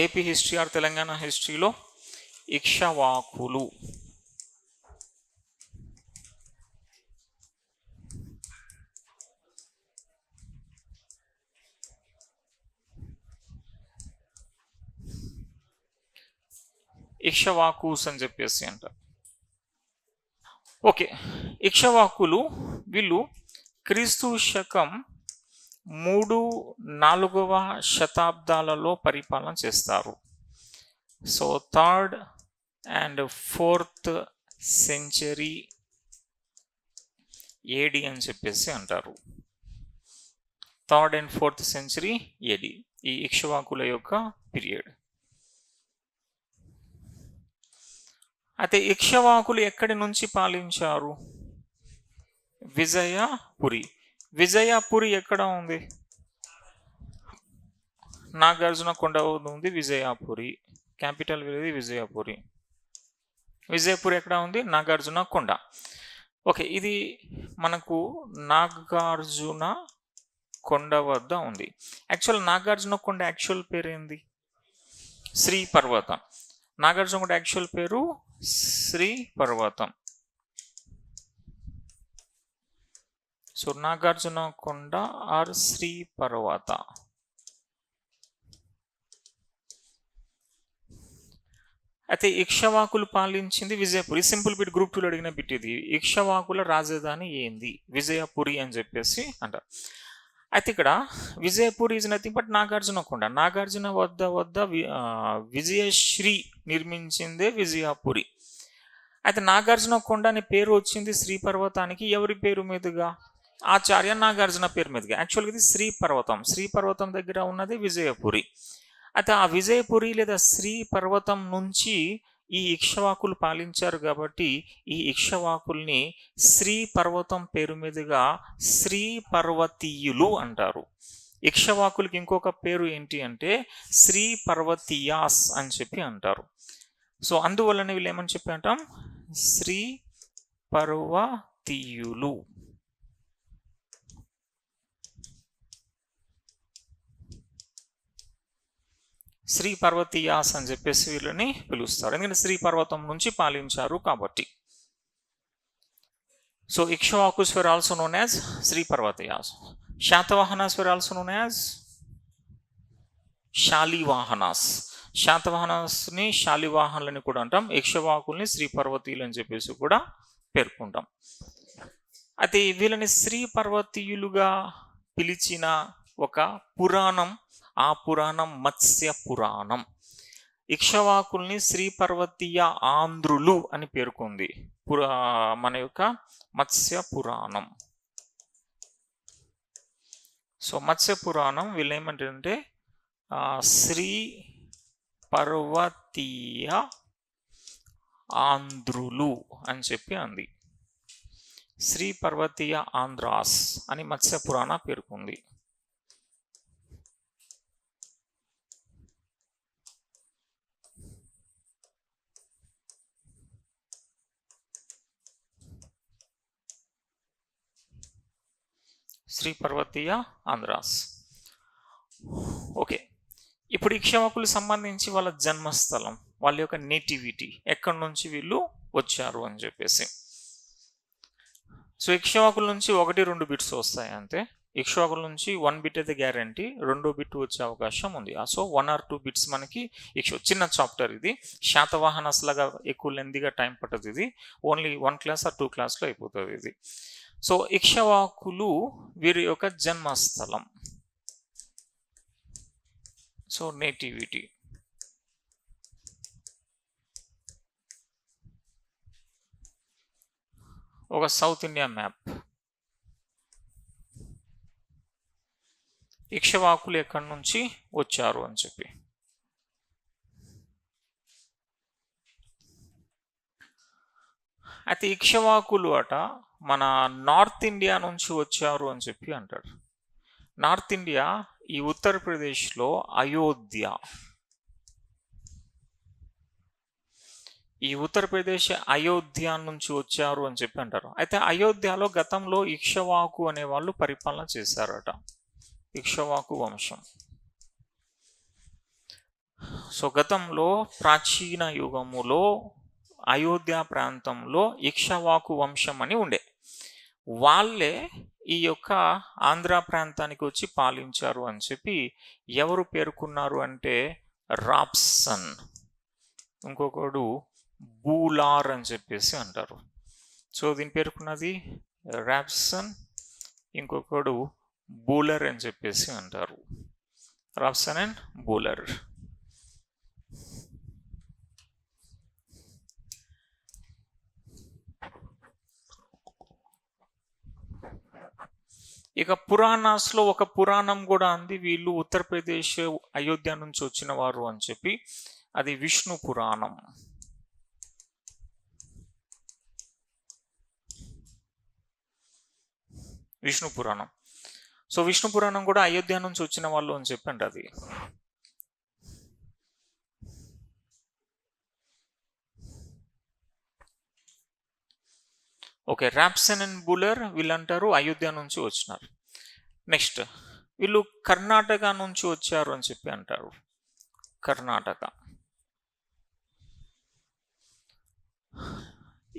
AP history or Telangana హిస్టరీలో ఇక్ష్వాకులు. ఇక్ష్వాకుస్ అని చెప్పేసి అంటారు. ఓకే, ఇక్ష్వాకులు వీళ్ళు క్రీస్తు శకం 3-4వ శతాబ్దాలలో పరిపాలన చేస్తారు. So 3rd and 4th century AD అని చెప్పేసి అంటారు. 3rd and 4th century AD ఈ ఇక్ష్వాకుల యొక్క పీరియడ్. అయితే ఇక్ష్వాకులు ఎక్కడి నుంచి పాలించారు? విజయపురి. విజయపురి ఎక్కడ ఉంది? నాగార్జున కొండ ఉంది విజయపురి. క్యాపిటల్ విజయపురి. విజయపురి ఎక్కడ ఉంది? నాగార్జున కొండ. ఓకే, ఇది మనకు నాగార్జున కొండ వద్ద ఉంది. యాక్చువల్ నాగార్జున కొండ యాక్చువల్ పేరు ఏంది? శ్రీ పర్వతం. నాగార్జున కొండ యాక్చువల్ పేరు శ్రీ పర్వతం. సో నాగార్జున కొండ ఆర్ శ్రీ పర్వత. అయితే ఇక్ష్వాకులు పాలించింది విజయపురి. సింపుల్ బిట్, గ్రూప్ 2లో అడిగిన బిట్ ఇది. ఇక్ష్వాకుల రాజధాని ఏంది? విజయపురి అని చెప్పేసి అంటారు. అయితే ఇక్కడ Vijayapuri is nothing but Nagarjuna కొండ. నాగార్జున వద్ద విజయశ్రీ నిర్మించిందే విజయపురి. అయితే నాగార్జున కొండ అనే పేరు వచ్చింది శ్రీ పర్వతానికి ఎవరి పేరు మీదుగా? ఆచార్య నాగార్జున పేరు మీదుగా. యాక్చువల్గా ఇది శ్రీ పర్వతం. శ్రీ పర్వతం దగ్గర ఉన్నది విజయపురి. అయితే ఆ విజయపురి లేదా శ్రీ పర్వతం నుంచి ఈ ఇక్ష్వాకులు పాలించారు కాబట్టి ఈ ఇక్ష్వాకుల్ని శ్రీ పర్వతం పేరు మీదుగా శ్రీ పర్వతీయులు అంటారు. ఇక్ష్వాకులకి ఇంకొక పేరు ఏంటి అంటే శ్రీ పర్వతీయాస్ అని చెప్పి అంటారు. సో అందువలన వీళ్ళు ఏమని చెప్పి అంటాం? శ్రీ పర్వతీయులు. శ్రీ పర్వతీయాస్ అని చెప్పేసి వీళ్ళని పిలుస్తారు, ఎందుకంటే శ్రీ పర్వతం నుంచి పాలించారు కాబట్టి. So Ikshvakus were also known as Sri Parvatiyas. Satavahanas were also known as Salivahanas. శాతవాహనాస్ని శాలివాహనులని కూడా అంటాం. ఇక్ష్వాకుల్ని శ్రీ పర్వతీయులు అని చెప్పేసి కూడా పేర్కొంటాం. అయితే వీళ్ళని శ్రీ పర్వతీయులుగా పిలిచిన ఒక పురాణం, ఆ పురాణం మత్స్య పురాణం. ఇక్ష్వాకుల్ని శ్రీ పర్వతీయ ఆంధ్రులు అని పేర్కొంది మన యొక్క మత్స్య పురాణం. సో మత్స్య పురాణం వీళ్ళు ఏమంటారంటే శ్రీ పర్వతీయ ఆంధ్రులు అని చెప్పి అంది. శ్రీ పర్వతీయ ఆంధ్రాస్ అని మత్స్య పురాణ పేర్కొంది. శ్రీ పర్వతీయ ఆంధ్రాస్. ఓకే, ఇప్పుడు ఇక్ష్వాకులకు సంబంధించి వాళ్ళ జన్మస్థలం, వాళ్ళ యొక్క నేటివిటీ, ఎక్కడి నుంచి వీళ్ళు వచ్చారు అని చెప్పేసి. సో ఇక్ష్వాకుల నుంచి 1-2 బిట్స్ వస్తాయి అంతే. ఇక్ష్వాకుల నుంచి 1 బిట్ అయితే గ్యారంటీ, 2వ బిట్ వచ్చే అవకాశం ఉంది. సో 1 or 2 బిట్స్ మనకి చిన్న చాప్టర్ ఇది. శాతవాహనాస్ లాగా ఎక్కువ లెంతీగా టైం పట్టదు ఇది. ఓన్లీ 1 class or 2 classలో అయిపోతుంది ఇది. సో ఇక్ష్వాకులు వీరి యొక్క జన్మస్థలం. So nativity. ఒక సౌత్ ఇండియా మ్యాప్. ఇక్ష్వాకులు ఎక్కడి నుంచి వచ్చారు అని చెప్పి. అయితే ఇక్ష్వాకులు అట మన నార్త్ ఇండియా నుంచి వచ్చారు అని చెప్పి అంటాడు. నార్త్ ఇండియా ఈ ఉత్తరప్రదేశ్లో అయోధ్య, ఈ ఉత్తరప్రదేశ్ అయోధ్య నుంచి వచ్చారు అని చెప్పి అంటారు. అయితే అయోధ్యలో గతంలో ఇక్ష్వాకు అనే వాళ్ళు పరిపాలన చేశారట, ఇక్ష్వాకు వంశం. సో గతంలో ప్రాచీన యుగములో అయోధ్య ప్రాంతంలో ఇక్ష్వాకు వంశం అని ఉండే. వాళ్ళే ఈ యొక్క ఆంధ్ర ప్రాంతానికి వచ్చి పాలించారు అని చెప్పి ఎవరు పేర్కొన్నారు అంటే రాప్సన్, ఇంకొకడు బూలార్ అని చెప్పేసి అంటారు. సో దీని పేర్కొన్నది రాప్సన్, ఇంకొకడు బూలర్ అని చెప్పేసి అంటారు. Raphson and Buhler. ఇక పురాణాస్లో ఒక పురాణం కూడా ఉంది, వీళ్ళు ఉత్తరప్రదేశ్ అయోధ్య నుంచి వచ్చిన వారు అని చెప్పి. అది విష్ణు పురాణం. విష్ణు పురాణం. సో విష్ణు పురాణం కూడా అయోధ్య నుంచి వచ్చిన వాళ్ళు అని చెప్పండి. అది ఓకే. రాప్సన్ అండ్ బులర్ వీళ్ళంటారు అయోధ్య నుంచి వచ్చినారు. నెక్స్ట్ వీళ్ళు కర్ణాటక నుంచి వచ్చారు అని చెప్పి అంటారు. కర్ణాటక.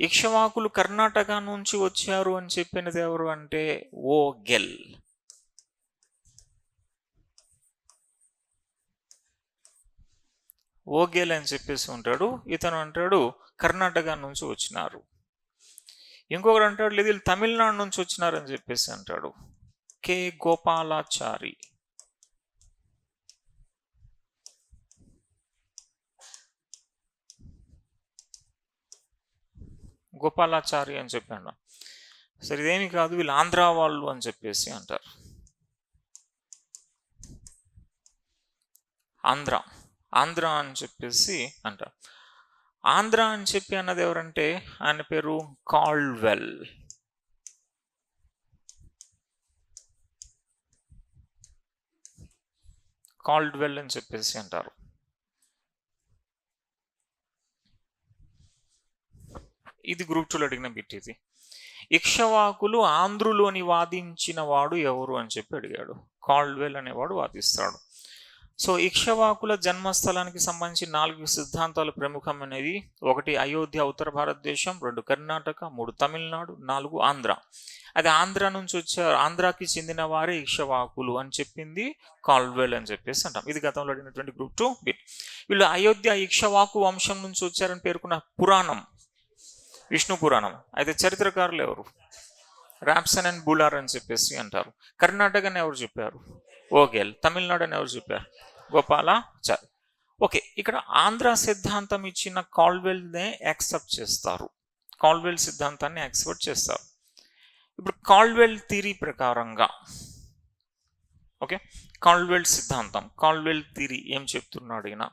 ఇక్ష్వాకులు కర్ణాటక నుంచి వచ్చారు అని చెప్పినది ఎవరు అంటే ఓగెల్. ఓగెల్ అని చెప్పేసి ఉంటాడు. ఇతను అంటాడు కర్ణాటక నుంచి వచ్చినారు. ఇంకొకరు అంటాడు లేదు వీళ్ళు తమిళనాడు నుంచి వచ్చినారని చెప్పేసి అంటాడు. కె గోపాలాచారి. గోపాలాచారి అని చెప్పాడు. సరే ఇదేమి కాదు వీళ్ళు ఆంధ్ర వాళ్ళు అని చెప్పేసి అంటారు. ఆంధ్ర ఆంధ్ర అని చెప్పేసి అంటారు. ఆంధ్ర అని చెప్పి అన్నది ఎవరంటే ఆయన పేరు కాల్డ్వెల్. కాల్డ్వెల్ అని చెప్పేసి అంటారు. ఇది గ్రూప్ 2లో అడిగిన బిట్. ఇది ఇక్ష్వాకులు ఆంధ్రులోని వాదించిన వాడు ఎవరు అని చెప్పి అడిగాడు. కాల్డ్వెల్ అనేవాడు వాదిస్తాడు. సో ఇక్ష్వాకుల జన్మస్థలానికి సంబంధించి 4 సిద్ధాంతాలు ప్రముఖమైనవి. 1 అయోధ్య ఉత్తర భారతదేశం, 2 కర్ణాటక, 3 తమిళనాడు, 4 ఆంధ్ర. అది ఆంధ్ర నుంచి వచ్చారు, ఆంధ్రాకి చెందిన వారే ఇక్ష్వాకులు అని చెప్పింది కాల్డ్వెల్ అని చెప్పేసి అంటాం. ఇది గతంలో అడిగినటువంటి గ్రూప్ 2 బిట్. వీళ్ళు అయోధ్య ఇక్ష్వాకు వంశం నుంచి వచ్చారని పేర్కొన్న పురాణం విష్ణు పురాణం. అయితే చరిత్రకారులు ఎవరు? రాప్సన్ అండ్ బులార్ అని చెప్పేసి అంటారు. కర్ణాటకని ఎవరు చెప్పారు? ఓగెల్. తమిళనాడు అని ఎవరు చెప్పారు? గోపాలాచారి. ఓకే. ఇక్కడ ఆంధ్ర సిద్ధాంతం ఇచ్చిన కాల్డ్వెల్నే యాక్సెప్ట్ చేస్తారు. కాల్డ్వెల్ సిద్ధాంతాన్ని యాక్సెప్ట్ చేస్తారు. ఇప్పుడు కాల్డ్వెల్ థియరీ ప్రకారంగా, ఓకే, కాల్డ్వెల్ సిద్ధాంతం, కాల్డ్వెల్ థియరీ ఏం చెప్తున్నాడు ఈయన?